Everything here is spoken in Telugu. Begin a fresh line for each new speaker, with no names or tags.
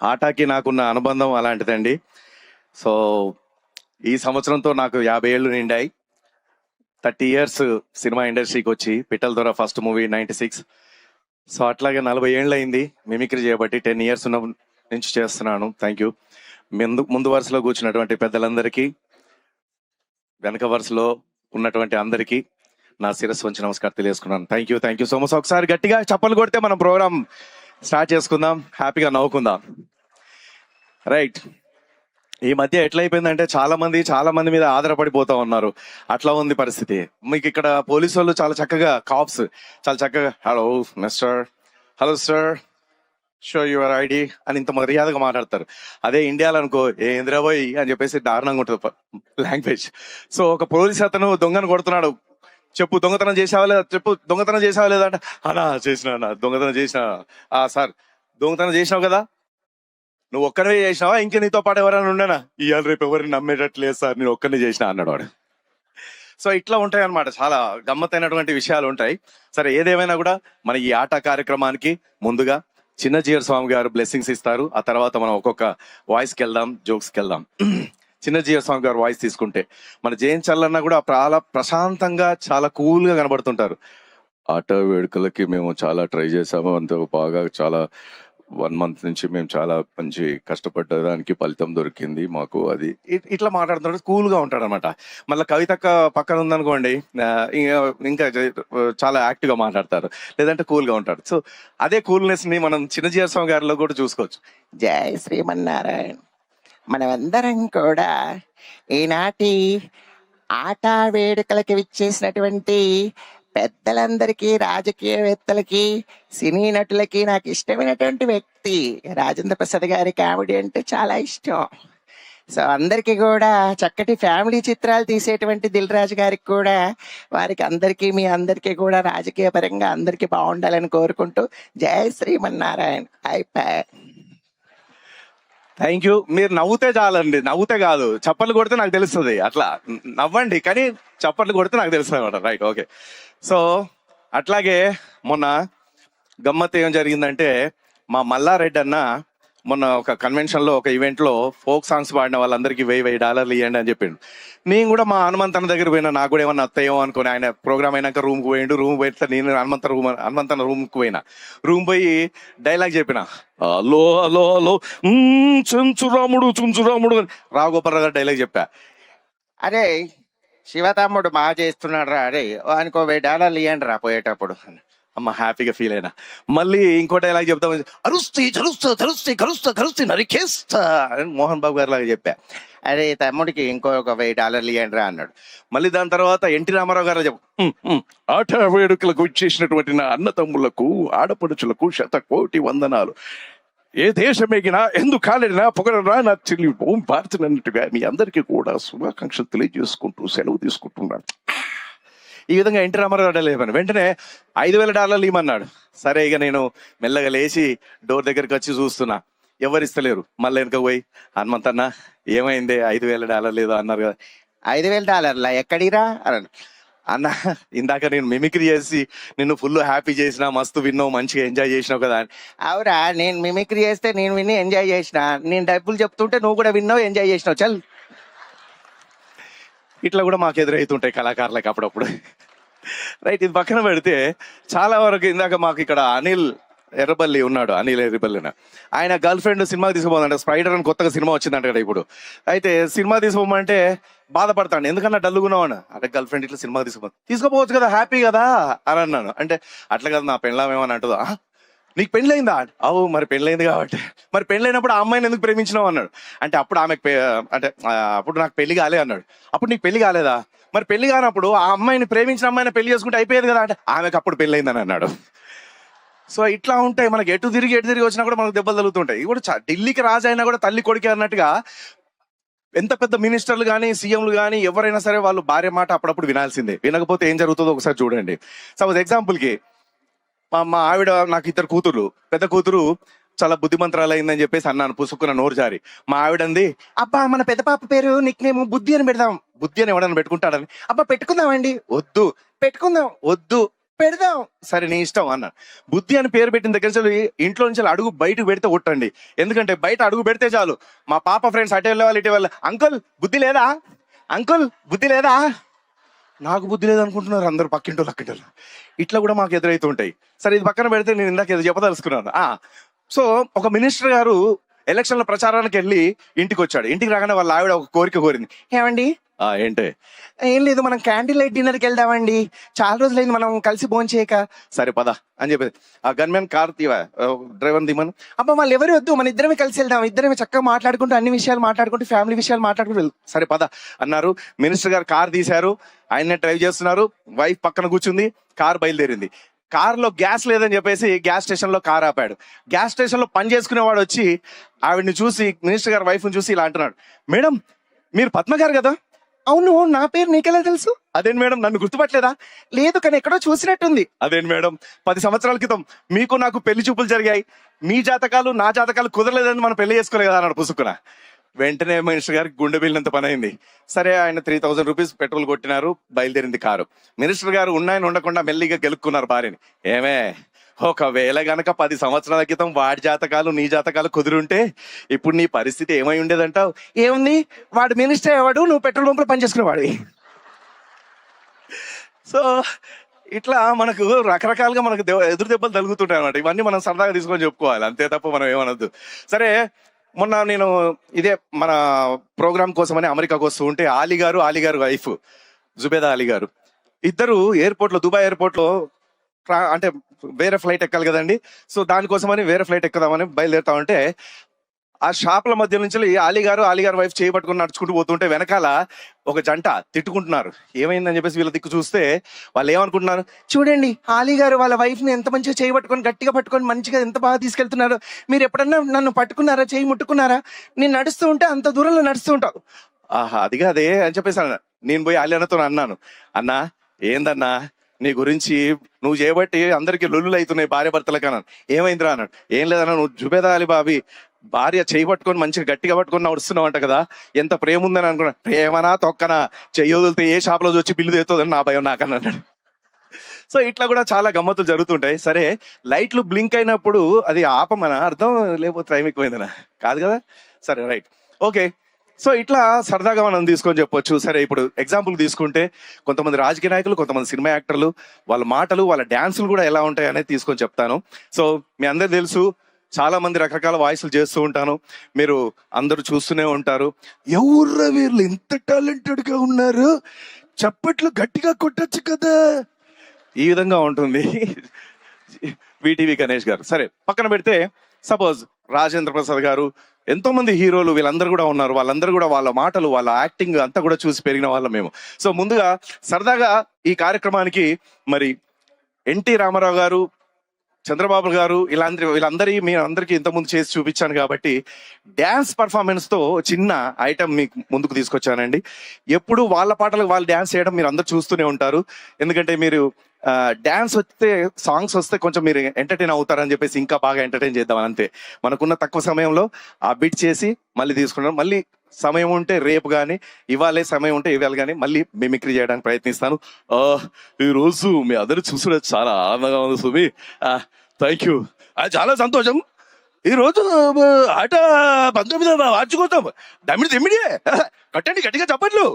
ఆటాకి నాకున్న అనుబంధం అలాంటిదండి. సో ఈ సంవత్సరంతో నాకు 50 ఏళ్ళు నిండాయి. 30 ఇయర్స్ సినిమా ఇండస్ట్రీకి వచ్చి, పిట్టల దొర ఫస్ట్ మూవీ 96. సో అట్లాగే 40 ఏళ్ళు అయింది మిమిక్రీ చేయబట్టి. 10 ఇయర్స్ ఉన్న నుంచి చేస్తున్నాను. Thank you. ముందు వరుసలో కూర్చున్నటువంటి పెద్దలందరికీ, వెనక వరుసలో ఉన్నటువంటి అందరికీ నా శిరస్సు వంచి నమస్కారం తెలియజేసుకున్నాను. Thank you so much. ఒకసారి గట్టిగా చప్పలు కొడితే మనం ప్రోగ్రామ్ స్టార్ట్ చేసుకుందాం, హ్యాపీగా నవ్వుకుందాం. రైట్. ఈ మధ్య ఎట్లయిపోయిందంటే చాలా మంది మీద ఆధారపడిపోతా ఉన్నారు. అట్లా ఉంది పరిస్థితి. మీకు ఇక్కడ పోలీసు వాళ్ళు చాలా చక్కగా, కాప్స్ చాలా చక్కగా hello mister, hello sir, show your ID అని ఇంత మర్యాదగా మాట్లాడతారు. అదే ఇండియాలో అనుకో ఏంద్రాబోయ్ అని చెప్పేసి దారుణంగా ఉంటుంది లాంగ్వేజ్. సో ఒక పోలీస్ అతను దొంగను కొడుతున్నాడు. చెప్పు దొంగతనం చేసావా లేదా, చెప్పు దొంగతనం చేసావా లేదా అంటే, అన్నా చేసిన దొంగతనం చేసిన. సార్ దొంగతనం చేసినావు కదా, నువ్వు ఒక్కనే చేసినావా, ఇంకా నీతో పాటు ఎవరైనా ఉండేనా? ఇవాళ రేపు ఎవరిని నమ్మేటట్లేదు సార్, నేను ఒక్కనే చేసిన అన్నాడు వాడు. సో ఇట్లా ఉంటాయి అన్నమాట, చాలా గమ్మత్తైనటువంటి విషయాలు ఉంటాయి. సరే ఏదేమైనా కూడా మన ఈ ఆట కార్యక్రమానికి ముందుగా చిన్నజీయర్ స్వామి గారు బ్లెస్సింగ్స్ ఇస్తారు. ఆ తర్వాత మనం ఒక్కొక్క వాయిస్కి వెళ్దాం, జోక్స్కి వెళ్దాం. చిన్నజీయర్ స్వామి గారు వాయిస్ తీసుకుంటే మన జయంత్ చల్లన్న కూడా చాలా ప్రశాంతంగా, చాలా కూల్ గా కనబడుతుంటారు. ఆట వేడుకలకి మేము చాలా ట్రై చేసాము, అంత బాగా చాలా 1 month నుంచి మేము చాలా మంచి కష్టపడ్డదానికి ఫలితం దొరికింది మాకు. అది ఇట్లా మాట్లాడుతున్నాడు, కూల్ గా ఉంటాడు అనమాట. మళ్ళీ కవితక్క పక్కన ఉందనుకోండి, ఇంకా చాలా యాక్టివ్ గా మాట్లాడతారు, లేదంటే కూల్ గా ఉంటాడు. సో అదే కూల్నెస్ ని మనం చిన్నజీయర్ స్వామి గారిలో కూడా చూసుకోవచ్చు.
జై శ్రీమన్నారాయణ. మనమందరం కూడా ఈనాటి ఆట వేడుకలకి విచ్చేసినటువంటి పెద్దలందరికీ, రాజకీయవేత్తలకి, సినీ నటులకి, నాకు ఇష్టమైనటువంటి వ్యక్తి రాజేంద్ర ప్రసాద్ గారి కామెడీ అంటే చాలా ఇష్టం. సో అందరికీ కూడా చక్కటి ఫ్యామిలీ చిత్రాలు తీసేటువంటి దిల్ రాజు గారికి కూడా, వారికి అందరికీ, మీ అందరికీ కూడా రాజకీయ పరంగా అందరికీ బాగుండాలని కోరుకుంటూ జై శ్రీమన్నారాయణ. అయిపోయి.
Thank you. మీరు నవ్వుతే చాలండి, నవ్వుతే కాదు, చప్పట్లు కొడితే నాకు తెలుస్తుంది. అట్లా నవ్వండి కానీ చప్పట్లు కొడితే నాకు తెలుస్తుంది అనమాట. Right, okay. సో అట్లాగే మొన్న గమ్మత్ ఏం జరిగిందంటే, మా మల్లారెడ్డి అన్న మొన్న ఒక కన్వెన్షన్ లో, ఒక ఈవెంట్ లో ఫోక్ సాంగ్స్ పాడిన వాళ్ళందరికీ $1000 ఇవ్వండి అని చెప్పిండు. నేను కూడా మా హనుమంతన్న దగ్గర పోయినా, నాకు కూడా ఏమన్నా అత్తయ్యో అనుకుని, ఆయన ప్రోగ్రామ్ అయినాక రూమ్కి పోయిండు. రూమ్ పోయితే నేను హనుమంతన్న రూమ్కి పోయినా. రూమ్ పోయి డైలాగ్ చెప్పిన, హలో హలో హలో చుంచురాముడు చుంచురాముడు అని రావుగోపాలరావు గారు డైలాగ్ చెప్పా.
అరే శివతమ్ముడు బాగా చేస్తున్నాడు రా, అరే వానికి $1000 ఇవ్వండి రా పోయేటప్పుడు.
అమ్మ హ్యాపీగా ఫీల్ అయినా. మళ్ళీ ఇంకో డైలాగ్ చెప్తాం, అరుస్తే చరుస్తా చరుస్తే కరుస్తా కరుస్తే నరికేస్తా అని మోహన్ బాబు గారి లాగా చెప్పా.
అరే తమ్ముడికి ఇంకో $1000 ఇవ్వండి రా అన్నాడు.
మళ్ళీ దాని తర్వాత ఎన్టీ రామారావు గారు చెప్పు, ఆట వేడుకలకు వచ్చేసినటువంటి నా అన్న తమ్ముళ్లకు, ఆడపడుచులకు 100,000,000 వందనాలు. ఏ దేశమేగినా, ఎందుకు కాలేడినా పొగడరా నా చెల్లి భూమి భారతినన్నట్టుగా మీ అందరికీ కూడా శుభాకాంక్షలు తెలియజేసుకుంటూ సెలవు తీసుకుంటున్నాను. ఈ విధంగా ఎన్టీ రామారావు లేవని వెంటనే $5,000 ఇవ్వమన్నాడు. సరే ఇక నేను మెల్లగా లేచి డోర్ దగ్గరికి వచ్చి చూస్తున్నా, ఎవరిస్తలేరు. మళ్ళీ వెనక పోయి, హనుమంతన్న ఏమైంది, $5,000 లేదు అన్నారు కదా.
$5,000 ఎక్కడిరా అన్నాడు.
అన్న ఇందాక నేను మిమిక్రీ చేసి నిన్ను ఫుల్ హ్యాపీ చేసిన, మస్తు విన్నావు, మంచిగా ఎంజాయ్ చేసినావు కదా అని.
అవురా, నేను మిమిక్రీ చేస్తే నేను విని ఎంజాయ్ చేసిన, నేను డబ్బులు చెప్తుంటే నువ్వు కూడా విన్నావు, ఎంజాయ్ చేసినావు, చల్.
ఇట్లా కూడా మాకు ఎదురవుతుంటాయి కళాకారులకు అప్పుడప్పుడు. రైట్, ఇది పక్కన పెడితే చాలా వరకు ఇందాక మాకు ఇక్కడ అనిల్ ఎర్రబల్లి ఉన్నాడు. అనిల్ ఎర్రబల్లి ఆయన గర్ల్ ఫ్రెండ్ సినిమాకి తీసుకుపోతుందంటే, స్పైడర్ అని కొత్తగా సినిమా వచ్చిందంట కదా ఇప్పుడు. అయితే సినిమా తీసుకోమంటే బాధపడతాను, ఎందుకన్నా డల్లుగున్నావు అని. అంటే గర్ల్ ఫ్రెండ్ ఇట్లా సినిమా తీసుకోపోవచ్చు కదా, హ్యాపీ కదా అని అన్నాను. అంటే అట్లా కదా నా పెళ్ళామేమని అంటుందా, నీకు పెళ్ళైందా? అవు మరి పెళ్ళైంది కాబట్టి. మరి పెళ్ళైనప్పుడు ఆ అమ్మాయిని ఎందుకు ప్రేమించినావు అన్నాడు. అంటే అప్పుడు ఆమెకు అంటే అప్పుడు నాకు పెళ్లి కాలే అన్నాడు. అప్పుడు నీకు పెళ్లి కాలేదా? మరి పెళ్లి కానప్పుడు ఆ అమ్మాయిని ప్రేమించిన అమ్మాయిని పెళ్లి చేసుకుంటే అయిపోయేది కదా అంటే, ఆమెకు అప్పుడు పెళ్ళైందని అన్నాడు. సో ఇట్లా ఉంటాయి మనకి, ఎటు తిరిగి వచ్చినా కూడా మనకు దెబ్బలు తగులుతుంటాయి. ఇది కూడా ఢిల్లీకి రాజు అయినా కూడా తల్లి కొడుకే అన్నట్టుగా, ఎంత పెద్ద మినిస్టర్లు కానీ, సీఎంలు కానీ, ఎవరైనా సరే వాళ్ళు భార్య మాట అప్పుడప్పుడు వినాల్సిందే. వినకపోతే ఏం జరుగుతుందో ఒకసారి చూడండి. సపోజ్ ఎగ్జాంపుల్కి మా ఆవిడ, నాకు 2 కూతుర్లు. పెద్ద కూతురు చాలా బుద్ధిమంత్రాలు అయిందని చెప్పేసి అన్నాను, పుసుక్కున్న నోరు జారి. మా ఆవిడంది, అబ్బా మన పెద్ద పాప పేరు నిక్నేమ్ బుద్ధి అని పెడదాం. బుద్ధి అని ఎవడన్నా పెట్టుకుంటాడని, అబ్బా పెట్టుకుందామండి, వద్దు. పెట్టుకుందాం, వద్దు.
పెడదాం.
సరే నీ ఇష్టం అన్న. బుద్ధి అని పేరు పెట్టిన దగ్గర నుంచి ఇంట్లో నుంచి అడుగు బయటకు పెడితే కొట్టండి. ఎందుకంటే బయట అడుగు పెడితే చాలు మా పాప ఫ్రెండ్స్ అటే వెళ్ళే వాళ్ళు ఇటే వెళ్ళ, అంకుల్ బుద్ధి లేదా, అంకుల్ బుద్ధి లేదా, నాకు బుద్ధి లేదనుకుంటున్నారు అందరూ పక్కింటోళ్ళు అక్కింటోళ్ళు. ఇట్లా కూడా మాకు ఎదురైతుంటాయి. సరే ఇది పక్కన పెడితే నేను ఇందాక ఏదో చెప్పదలుచుకున్నాను. సో ఒక మినిస్టర్ గారు ఎలక్షన్ల ప్రచారానికి వెళ్ళి ఇంటికి వచ్చాడు. ఇంటికి రాగానే వాళ్ళ ఆవిడ ఒక కోరిక కోరింది.
ఏమండి,
ఏంటే?
ఏం లేదు, మనం క్యాండిల్ లైట్ డిన్నర్కి వెళ్దామండి, చాలా రోజులైంది మనం కలిసి భోంచేయక.
సరే పద అని చెప్పేది. ఆ గన్మెన్ కార్ తీవా, డ్రైవర్ దిమను.
అబ్బా వాళ్ళు ఎవరు వద్దు, మన ఇద్దరమే కలిసి వెళ్దాం, ఇద్దరమే చక్కగా మాట్లాడుకుంటూ అన్ని విషయాలు మాట్లాడుకుంటూ ఫ్యామిలీ విషయాలు మాట్లాడుకుంటూ వెళ్దాం.
సరే పద అన్నారు. మినిస్టర్ గారు కార్ తీశారు, ఆయన్నే డ్రైవ్ చేస్తున్నారు. వైఫ్ పక్కన కూర్చుంది, కార్ బయలుదేరింది. కార్లో గ్యాస్ లేదని చెప్పేసి గ్యాస్ స్టేషన్ లో కార్ ఆపాడు. గ్యాస్ స్టేషన్ లో పని చేసుకునేవాడు వచ్చి ఆవిడ్ని చూసి, మినిస్టర్ గారి వైఫ్ ని చూసి ఇలా అంటున్నాడు, మేడం మీరు పద్మ గారు కదా?
అవును, నా పేరు నీకెలా తెలుసు?
అదేంటి మేడం నన్ను గుర్తుపట్టలేదా?
లేదు, కానీ ఎక్కడో చూసినట్టుంది.
అదేంటి మేడం 10 సంవత్సరాల క్రితం మీకు నాకు పెళ్లి చూపులు జరిగాయి, మీ జాతకాలు నా జాతకాలు కుదరలేదని మనం పెళ్లి చేసుకోలేదు కదా అన్నాడు పుసుకున. వెంటనే మినిస్టర్ గారికి గుండె బిల్లినంత పని అయింది. సరే ఆయన 3000 రూపీస్ పెట్రోల్ కొట్టినారు, బయలుదేరింది కారు. మినిస్టర్ గారు ఉన్నాయని ఉండకుండా మెల్లిగా గెలుక్కున్నారు భార్యని. ఏమే, ఒకవేళ గనక 10 సంవత్సరాల క్రితం వాడి జాతకాలు నీ జాతకాలు కుదిరుంటే ఇప్పుడు నీ పరిస్థితి ఏమై ఉండేదంటావు?
ఏముంది, వాడు మినిస్టర్ అయ్యేవాడు, నువ్వు పెట్రోల్ పంపులో పనిచేసుకునేవాడివి.
సో ఇట్లా మనకు రకరకాలుగా మనకు ఎదురు దెబ్బలు తగులుతుంటాయి అన్నమాట. ఇవన్నీ మనం సరదాగా తీసుకొని చెప్పుకోవాలి, అంతే తప్ప మనం ఏమనొద్దు. సరే మొన్న నేను ఇదే మన ప్రోగ్రామ్ కోసమని అమెరికాకు వస్తూ ఉంటే ఆలీ గారు వైఫ్ జుబేదా అలీ గారు ఇద్దరు ఎయిర్పోర్ట్ లో, దుబాయ్ ఎయిర్పోర్ట్ లో అంటే వేరే ఫ్లైట్ ఎక్కాలి కదండి. సో దానికోసమని వేరే ఫ్లైట్ ఎక్కుదామని బయలుదేరుతా ఉంటే ఆ షాప్ల మధ్య నుంచి ఆలీ గారు వైఫ్ చేయబట్టుకుని నడుచుకుంటూ పోతుంటే వెనకాల ఒక జంట తిట్టుకుంటున్నారు. ఏమైందని చెప్పేసి వీళ్ళ దిక్కు చూస్తే వాళ్ళు ఏమనుకుంటున్నారు,
చూడండి ఆలీ గారు వాళ్ళ వైఫ్ ని ఎంత మంచిగా చేయి పట్టుకొని గట్టిగా పట్టుకొని మంచిగా ఎంత బాగా తీసుకెళ్తున్నారు. మీరు ఎప్పుడన్నా నన్ను పట్టుకున్నారా, చేయి ముట్టుకున్నారా? నేను నడుస్తూ ఉంటే అంత దూరంలో నడుస్తూ ఉంటావు.
ఆహా అది కాదే అని చెప్పేసి అన్న. నేను పోయి ఆలీ అన్నతో అన్నాను, అన్నా ఏందన్నా నీ గురించి నువ్వు చేయబట్టి అందరికి లొల్లులు అవుతున్నాయి భార్య భర్తలకు అన్నాను. ఏమైందిరా అన్నాడు. ఏం లేదన్నా, నువ్వు జుబేదా అలీ బాబీ భార్య చేయి పట్టుకొని మంచిగా గట్టిగా పట్టుకొని నడుస్తున్నావు అంట కదా, ఎంత ప్రేమ ఉందని అనుకున్నా. ప్రేమనా తొక్కనా, చెయ్యొదిలితే ఏ షాప్ లో వచ్చి బిల్లు తెస్తుందని నా భయం నాకని అన్నాడు. సో ఇట్లా కూడా చాలా గమ్మతులు జరుగుతుంటాయి. సరే లైట్లు బ్లింక్ అయినప్పుడు అది ఆపమనా అర్థం, లేకపోతే టైం ఎక్కువైందనా? కాదు కదా. సరే రైట్, ఓకే. సో ఇట్లా సరదాగా మనం తీసుకొని చెప్పొచ్చు. సరే ఇప్పుడు ఎగ్జాంపుల్ తీసుకుంటే కొంతమంది రాజకీయ నాయకులు, కొంతమంది సినిమా యాక్టర్లు, వాళ్ళ మాటలు వాళ్ళ డ్యాన్సులు కూడా ఎలా ఉంటాయి అనేది తీసుకొని చెప్తాను. సో మీ అందరు తెలుసు, చాలా మంది రకరకాల వాయిస్లు చేస్తూ ఉంటాను, మీరు అందరూ చూస్తూనే ఉంటారు. ఎవర్రా వీళ్ళు ఇంత టాలెంటెడ్ గా ఉన్నారు, చప్పట్లు గట్టిగా కొట్టచ్చు కదా, ఈ విధంగా ఉంటుంది విటివి గణేష్ గారు. సరే పక్కన పెడితే సపోజ్ రాజేంద్ర ప్రసాద్ గారు, ఎంతో మంది హీరోలు వీళ్ళందరూ కూడా ఉన్నారు. వాళ్ళందరూ కూడా వాళ్ళ మాటలు వాళ్ళ యాక్టింగ్ అంతా కూడా చూసి పెరిగిన వాళ్ళం మేము. సో ముందుగా సరదాగా ఈ కార్యక్రమానికి మరి ఎన్టీ రామారావు గారు, చంద్రబాబు గారు వీళ్ళందరి మీ అందరికీ ఇంతకుముందు చేసి చూపించాను కాబట్టి డ్యాన్స్ పర్ఫార్మెన్స్ తో చిన్న ఐటమ్ మీకు ముందుకు తీసుకొచ్చానండి. ఎప్పుడు వాళ్ళ పాటలకు వాళ్ళు డ్యాన్స్ చేయడం మీరు అందరు చూస్తూనే ఉంటారు. ఎందుకంటే మీరు డ్యాన్స్ వస్తే, సాంగ్స్ వస్తే కొంచెం మీరు ఎంటర్టైన్ అవుతారని చెప్పేసి ఇంకా బాగా ఎంటర్టైన్ చేద్దామని అంతే. మనకున్న తక్కువ సమయంలో ఆ బిట్ చేసి మళ్ళీ తీసుకున్నాం. మళ్ళీ సమయం ఉంటే రేపు కానీ, ఇవాళే సమయం ఉంటే ఇవాళ కానీ మళ్ళీ మిమిక్రీ చేయడానికి ప్రయత్నిస్తాను. ఈ రోజు మీ అందరూ చూసిన చాలా ఆనందంగా ఉంది సుమి, థ్యాంక్ యూ, చాలా సంతోషం. ఈ రోజు ఆట 19వ వార్షికోత్సవం, దమ్మిడి కట్టండి గట్టిగా చప్పట్లు.